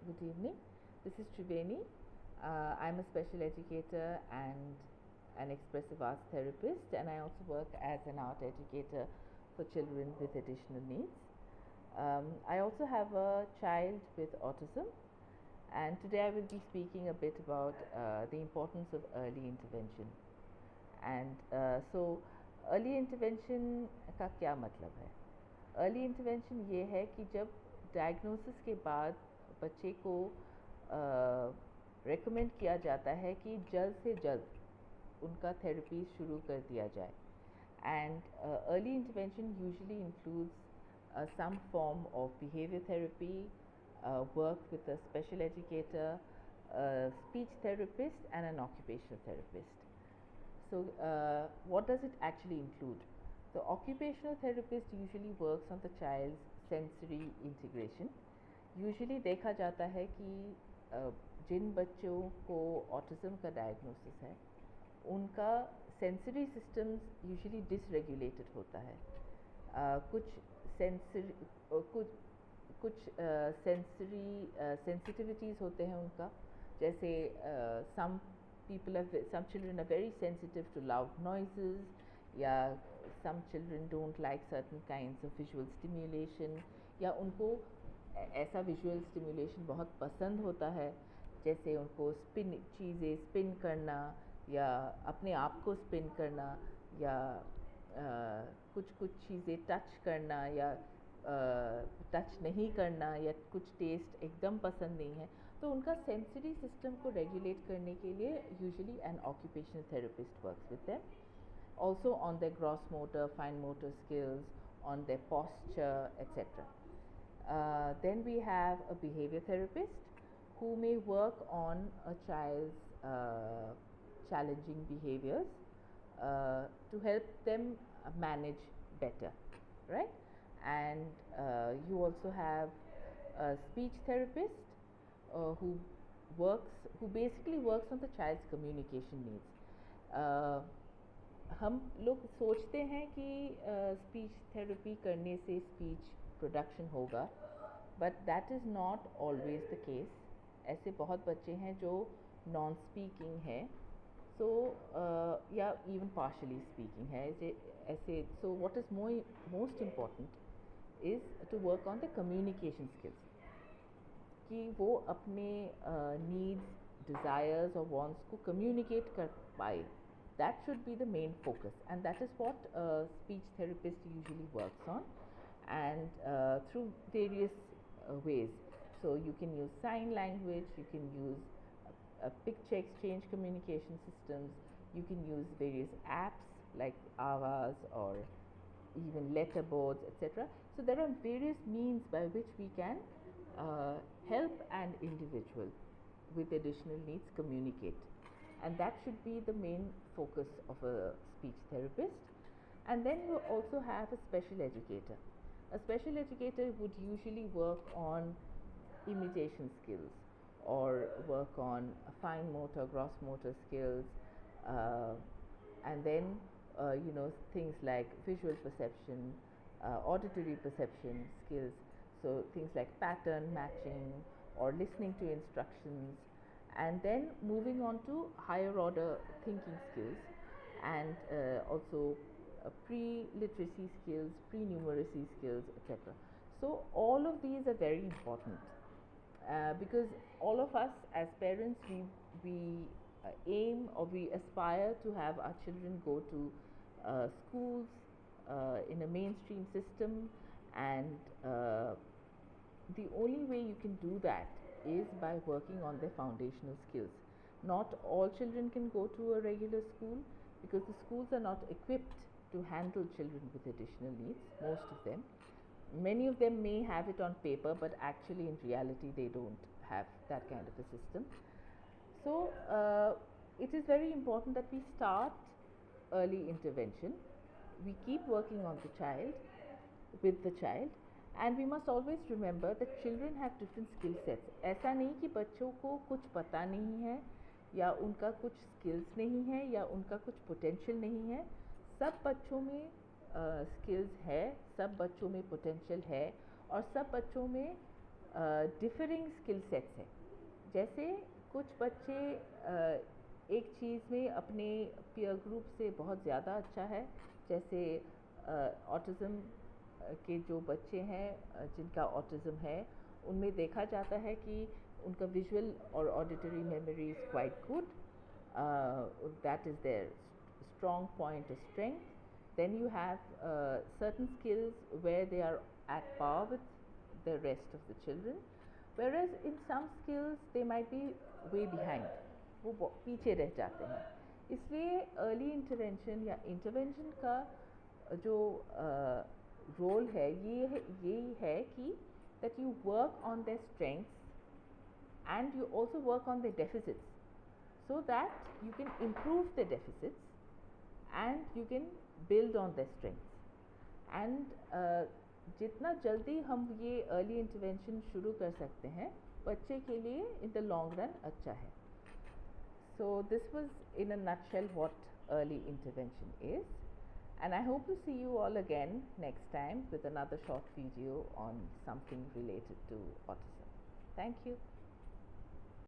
Good evening. This is Triveni. I'm a special educator and an expressive arts therapist, and I also work as an art educator for children with additional needs. I also have a child with autism, and today I will be speaking a bit about the importance of early intervention. And early intervention का क्या मतलब है? Early intervention ये है कि जब diagnosis के बाद बच्चे को रेकमेंड किया जाता है कि जल्द से जल्द उनका थेरेपी शुरू कर दिया जाए. And early intervention usually includes some form of behavior therapy, work with a special educator, a speech therapist, and an occupational therapist. So, what does it actually include? The occupational therapist usually works on the child's sensory integration. Usually देखा जाता है कि जिन बच्चों को autism का diagnosis है उनका sensory systems usually dysregulated होता है. कुछ सेंसरी सेंसिटिविटीज़ होते हैं उनका, जैसे some children are very sensitive to loud noises, या some children don't like certain kinds of visual stimulation, या उनको ऐसा visual stimulation बहुत पसंद होता है, जैसे उनको चीज़ें स्पिन करना या अपने आप को स्पिन करना, या कुछ चीज़ें टच करना या टच नहीं करना, या कुछ टेस्ट एकदम पसंद नहीं है. तो उनका सेंसरी सिस्टम को रेगुलेट करने के लिए usually N occupational therapist works with them. Also on their gross motor, fine motor skills, on their posture, etc. Then we have a behavior therapist who may work on a child's challenging behaviors to help them manage better, right? And you also have a speech therapist who basically works on the child's communication needs. हम लोग सोचते हैं कि speech therapy करने से speech production होगा, but that is not always the case. ऐसे बहुत बच्चे हैं जो नॉन स्पीकिंग है, सो या इवन पार्शली स्पीकिंग है ऐसे. So what is most important is to work on the communication skills, कि वो अपने नीड्स, डिज़ायर्स और वांट्स को कम्युनिकेट कर पाए. That should be the main focus, and that is what a speech therapist usually works on, and through various ways. So you can use sign language, you can use picture exchange communication systems, you can use various apps like Avas or even letterboards, etc. So there are various means by which we can help an individual with additional needs communicate. And that should be the main focus of a speech therapist. And then you also have a special educator. A special educator would usually work on imitation skills or work on fine motor, gross motor skills, and then things like visual perception, auditory perception skills, so things like pattern matching or listening to instructions. And then moving on to higher order thinking skills, and also pre-literacy skills, pre-numeracy skills, etc. So all of these are very important, because all of us as parents, we aim or we aspire to have our children go to schools in a mainstream system, and the only way you can do that is by working on their foundational skills. Not all children can go to a regular school because the schools are not equipped to handle children with additional needs, most of them. Many of them may have it on paper, but actually in reality they don't have that kind of a system. So it is very important that we start early intervention. We keep working on the child, with the child, and we must always remember that children have different skill sets. ऐसा नहीं कि बच्चों को कुछ पता नहीं है, या उनका कुछ skills नहीं है, या उनका कुछ potential नहीं है. सब बच्चों में skills है, सब बच्चों में potential है, और सब बच्चों में डिफरिंग स्किल सेट्स हैं। जैसे कुछ बच्चे एक चीज़ में अपने पीयर ग्रुप से बहुत ज़्यादा अच्छा है, जैसे ऑटिज़म के जो बच्चे हैं जिनका ऑटिज़म है, उनमें देखा जाता है कि उनका विजुअल और auditory memory is quite good, that is their strong point or strength. Then you have certain skills where they are at par with the rest of the children, whereas in some skills they might be way behind, वो पीछे रह जाते हैं। इसलिए early intervention या intervention का जो role है यही है कि that you work on their strengths and you also work on their deficits, so that you can improve the deficits and you can build on their strengths. And जितना जल्दी हम ये अर्ली इंटरवेंशन शुरू कर सकते हैं बच्चे के लिए इन द लॉन्ग रन अच्छा है। So this was in a nutshell what early intervention is, and I hope to see you all again next time with another short video on something related to autism. Thank you.